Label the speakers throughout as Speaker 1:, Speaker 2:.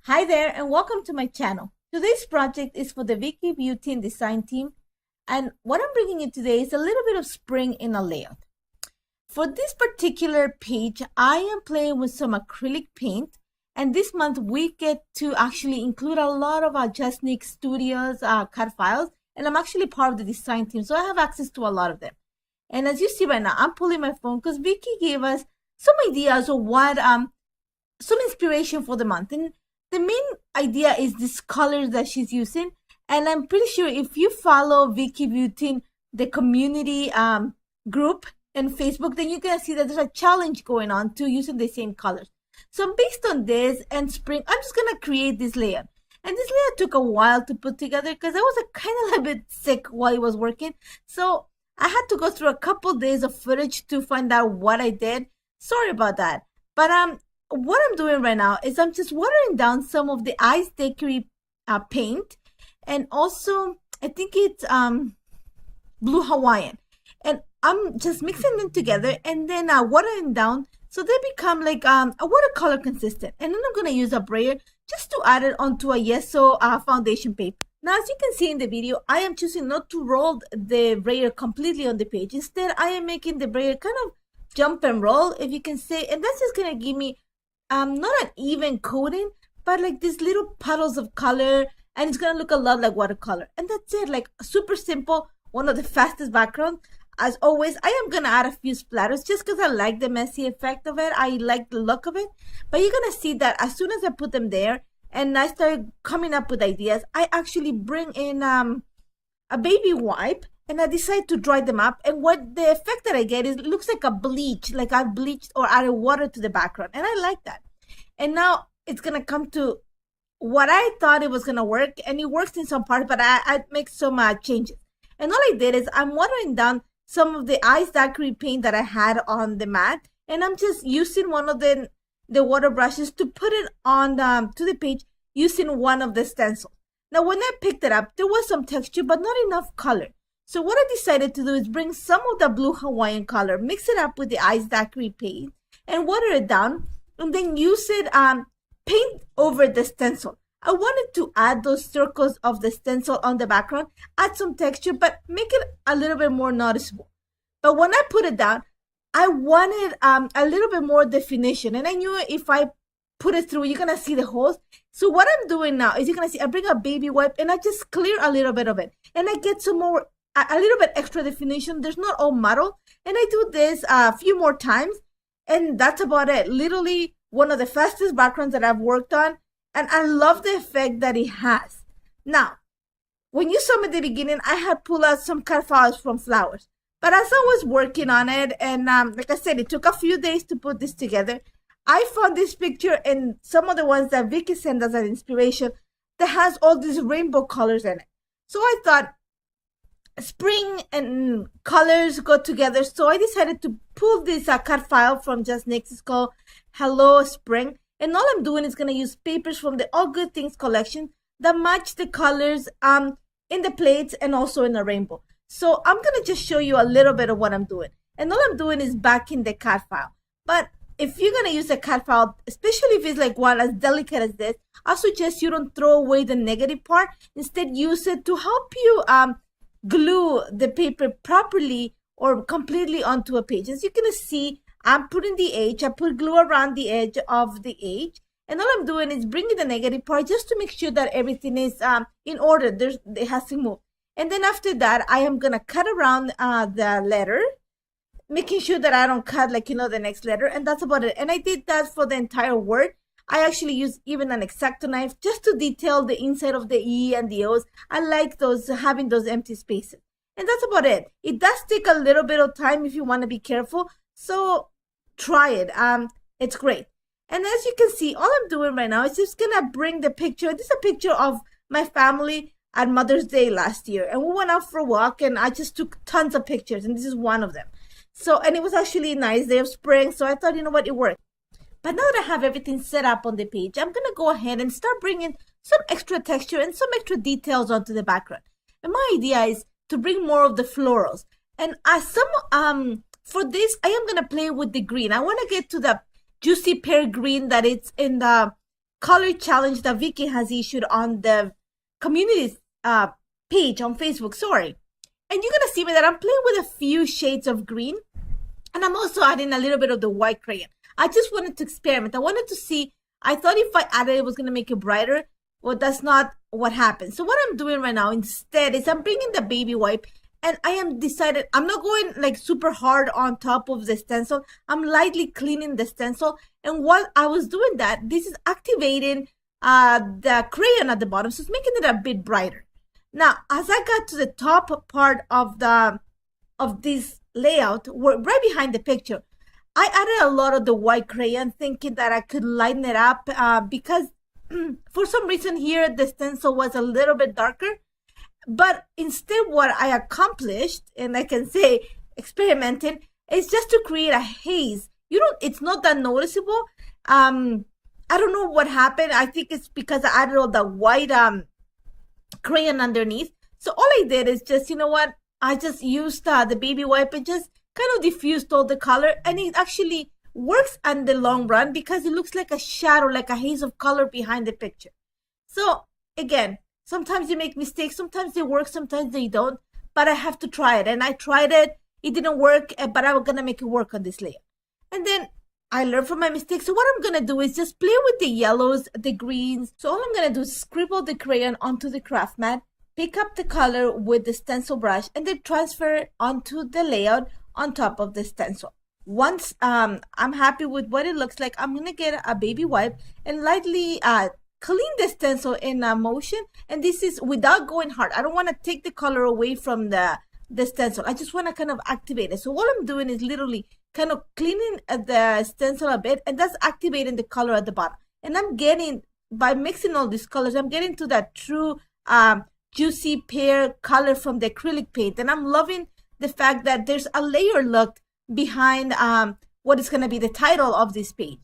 Speaker 1: Hi there and welcome to my channel. Today's project is for the VICKI BOUTIN design team, and what I'm bringing you today is a little bit of spring in a layout. For this particular page, I am playing with some acrylic paint, and this month we get to actually include a lot of our JustNick Studios cut files, and I'm actually part of the design team, so I have access to a lot of them. And as you see right now, I'm pulling my phone because Vicky gave us some ideas of what some inspiration for the month. And the main idea is this colors that she's using, and I'm pretty sure if you follow VICKI BOUTIN, the community group in Facebook, then you're gonna see that there's a challenge going on to using the same colors. So based on this and spring, I'm just gonna create this layout. And this layout took a while to put together because I was kind of a bit sick while I was working. So I had to go through a couple days of footage to find out what I did. Sorry about that. But what I'm doing right now is I'm just watering down some of the ice decorative paint, and also I think it's blue Hawaiian, and I'm just mixing them together and then watering down so they become like a watercolor consistent. And then I'm gonna use a brayer just to add it onto a yeso foundation paper. Now, as you can see in the video, I am choosing not to roll the brayer completely on the page. Instead, I am making the brayer kind of jump and roll, if you can say, and that's just gonna give me not an even coating, but like these little puddles of color, and it's gonna look a lot like watercolor. And that's it, like super simple, one of the fastest backgrounds. As always, I am gonna add a few splatters just because I like the messy effect of it. I like the look of it. But you're gonna see that as soon as I put them there and I start coming up with ideas, I actually bring in a baby wipe and I decide to dry them up. And what the effect that I get is, it looks like a bleach, like I've bleached or added water to the background. And I like that. And now it's gonna come to what I thought it was gonna work, and it works in some part, but I make some changes. And all I did is I'm watering down some of the ice daiquiri paint that I had on the mat, and I'm just using one of the water brushes to put it on to the page using one of the stencils. Now, when I picked it up, there was some texture, but not enough color. So what I decided to do is bring some of the blue Hawaiian color, mix it up with the ice daiquiri paint, and water it down, and then use it paint over the stencil. I wanted to add those circles of the stencil on the background, add some texture, but make it a little bit more noticeable. But when I put it down, I wanted a little bit more definition, and I knew if I put it through, you're gonna see the holes. So what I'm doing now is, you're gonna see I bring a baby wipe and I just clear a little bit of it, and I get some more, a little bit extra definition. There's not all muddle, and I do this a few more times, and that's about it. Literally one of the fastest backgrounds that I've worked on, and I love the effect that it has. Now, when you saw me at the beginning, I had pulled out some cut files from flowers. But as I was working on it, and like I said, it took a few days to put this together, I found this picture and some of the ones that Vicky sent as an inspiration that has all these rainbow colors in it. So I thought spring and colors go together. So I decided to pull this cut file from JustNick. It's called Hello Spring. And all I'm doing is going to use papers from the All Good Things collection that match the colors in the plates and also in the rainbow. So I'm going to just show you a little bit of what I'm doing. And all I'm doing is backing the cat file. But if you're going to use a cat file, especially if it's like one as delicate as this, I suggest you don't throw away the negative part. Instead, use it to help you glue the paper properly or completely onto a page. As you can see, I'm putting the edge. I put glue around the edge of the edge. And all I'm doing is bringing the negative part just to make sure that everything is in order. It has to move. And then after that, I am going to cut around the letter, making sure that I don't cut like, the next letter. And that's about it. And I did that for the entire word. I actually used even an X-Acto knife just to detail the inside of the E and the O's. I like having those empty spaces. And that's about it. It does take a little bit of time if you want to be careful. So try it. It's great. And as you can see, all I'm doing right now is just going to bring the picture. This is a picture of my family at Mother's Day last year. And we went out for a walk and I just took tons of pictures. And this is one of them. So, and it was actually a nice day of spring. So I thought, you know what, it worked. But now that I have everything set up on the page, I'm going to go ahead and start bringing some extra texture and some extra details onto the background. And my idea is to bring more of the florals. And for this, I am going to play with the green. I want to get to the juicy pear green that it's in the color challenge that Vicky has issued on the community page on Facebook, sorry. And you're gonna see that I'm playing with a few shades of green, and I'm also adding a little bit of the white crayon. I just wanted to experiment. I wanted to see, I thought if I added it was gonna make it brighter. Well, that's not what happened. So what I'm doing right now instead is I'm bringing the baby wipe, and I am decided I'm not going like super hard on top of the stencil. I'm lightly cleaning the stencil. And while I was doing that, this is activating the crayon at the bottom. So it's making it a bit brighter. Now, as I got to the top part of this layout, right behind the picture, I added a lot of the white crayon thinking that I could lighten it up because for some reason here, the stencil was a little bit darker. But instead, what I accomplished, and I can say experimenting, is just to create a haze. It's not that noticeable. I don't know what happened. I think it's because I added all the white crayon underneath. So all I did is just, I just used the baby wipe and just kind of diffused all the color. And it actually works in the long run because it looks like a shadow, like a haze of color behind the picture. So again, sometimes you make mistakes, sometimes they work, sometimes they don't, but I have to try it. And I tried it, it didn't work, but I'm gonna make it work on this layer. And then I learned from my mistakes. So what I'm gonna do is just play with the yellows, the greens. So all I'm gonna do is scribble the crayon onto the craft mat, pick up the color with the stencil brush, and then transfer it onto the layout on top of the stencil. Once I'm happy with what it looks like, I'm gonna get a baby wipe and lightly clean the stencil in motion. And this is without going hard. I don't want to take the color away from the stencil. I just want to kind of activate it. So what I'm doing is literally kind of cleaning the stencil a bit, and that's activating the color at the bottom. And I'm getting, by mixing all these colors, I'm getting to that true juicy pear color from the acrylic paint. And I'm loving the fact that there's a layer look behind what is going to be the title of this page.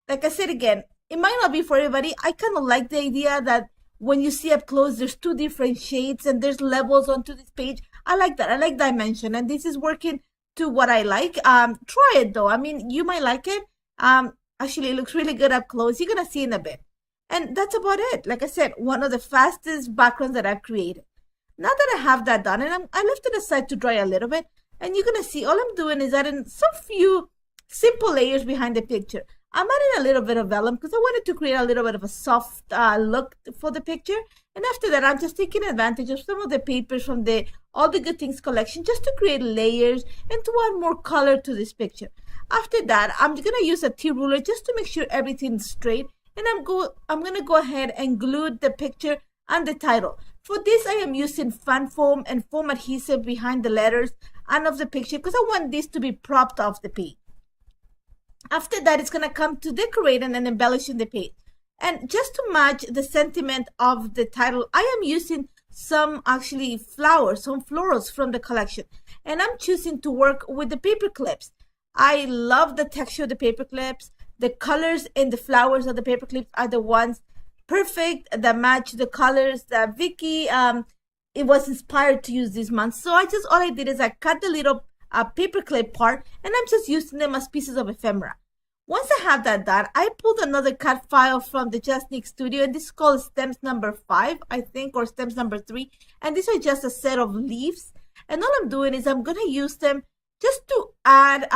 Speaker 1: Like I said again, it might not be for everybody. I kind of like the idea that when you see up close, there's two different shades and there's levels onto this page. I like that. I like dimension, and this is working to what I like. Try it though. I mean, you might like it. Actually, it looks really good up close. You're gonna see in a bit. And that's about it. Like I said, one of the fastest backgrounds that I've created. Now that I have that done, and I left it aside to dry a little bit, and you're gonna see all I'm doing is adding some few simple layers behind the picture. I'm adding a little bit of vellum because I wanted to create a little bit of a soft look for the picture. And after that, I'm just taking advantage of some of the papers from the All the Good Things collection just to create layers and to add more color to this picture. After that, I'm going to use a T-ruler just to make sure everything's straight. And I'm going to go ahead and glue the picture and the title. For this, I am using fan foam and foam adhesive behind the letters and of the picture because I want this to be propped off the page. After that, it's going to come to decorating and embellishing the page. And just to match the sentiment of the title, I am using some actually flowers, some florals from the collection. And I'm choosing to work with the paper clips. I love the texture of the paper clips. The colors and the flowers of the paper clips are the ones perfect that match the colors that Vicky it was inspired to use this month. So all I did is I cut the little paper clip part, and I'm just using them as pieces of ephemera. Once I have that done, I pulled another cut file from the JustNick Studio, and this is called stems number 5, I think, or stems number 3. And these are just a set of leaves. And all I'm doing is I'm going to use them just to add,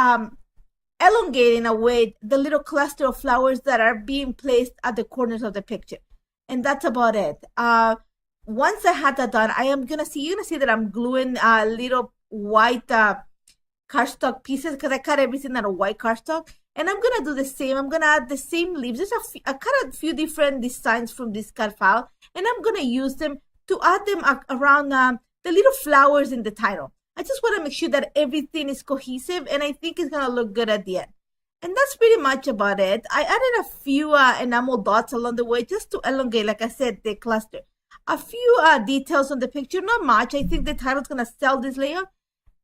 Speaker 1: elongating away the little cluster of flowers that are being placed at the corners of the picture. And that's about it. Once I had that done, you're going to see that I'm gluing little white cardstock pieces because I cut everything out of white cardstock. And I'm going to do the same. I'm going to add the same leaves. I cut a few different designs from this cut file, and I'm going to use them to add them around the little flowers in the title. I just want to make sure that everything is cohesive, and I think it's going to look good at the end. And that's pretty much about it. I added a few enamel dots along the way just to elongate, like I said, the cluster. A few details on the picture, not much. I think the title's going to sell this layout.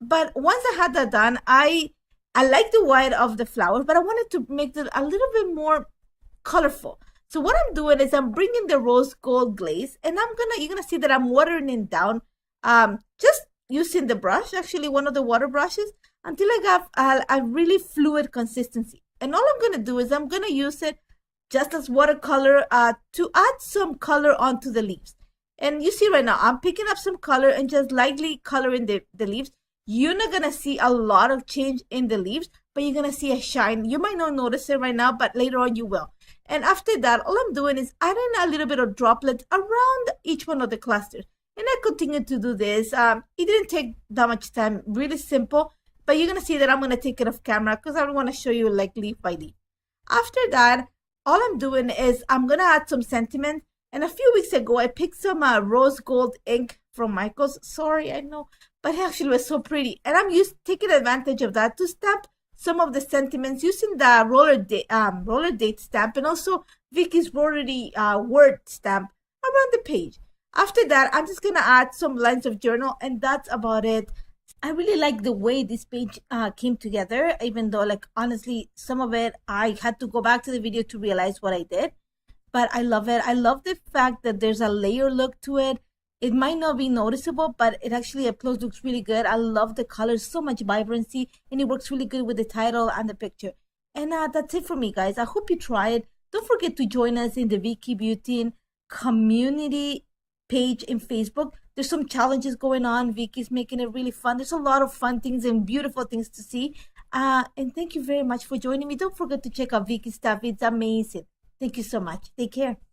Speaker 1: But once I had that done, I like the white of the flowers, but I wanted to make it a little bit more colorful. So what I'm doing is I'm bringing the rose gold glaze, and you're gonna see that I'm watering it down, just using the brush, actually one of the water brushes, until I got a really fluid consistency. And all I'm gonna do is I'm gonna use it just as watercolor to add some color onto the leaves. And you see right now, I'm picking up some color and just lightly coloring the leaves. You're not going to see a lot of change in the leaves, but you're going to see a shine. You might not notice it right now, but later on you will. And after that, all I'm doing is adding a little bit of droplets around each one of the clusters. And I continue to do this. It didn't take that much time, really simple. But you're going to see that I'm going to take it off camera because I want to show you like leaf by leaf. After that, all I'm doing is I'm going to add some sentiment. And a few weeks ago, I picked some rose gold ink from Michael's. Sorry, I know, but it actually was so pretty. And I'm taking advantage of that to stamp some of the sentiments using the roller date stamp and also Vicky's rotary word stamp around the page. After that, I'm just going to add some lines of journal, and that's about it. I really like the way this page came together, even though, like, honestly, some of it, I had to go back to the video to realize what I did. But I love it. I love the fact that there's a layer look to it. It might not be noticeable, but it actually up close looks really good. I love the colors, so much vibrancy, and it works really good with the title and the picture. And that's it for me, guys. I hope you try it. Don't forget to join us in the Vicky Boutin community page in Facebook. There's some challenges going on. Vicky's making it really fun. There's a lot of fun things and beautiful things to see. And thank you very much for joining me. Don't forget to check out Vicky's stuff. It's amazing. Thank you so much. Take care.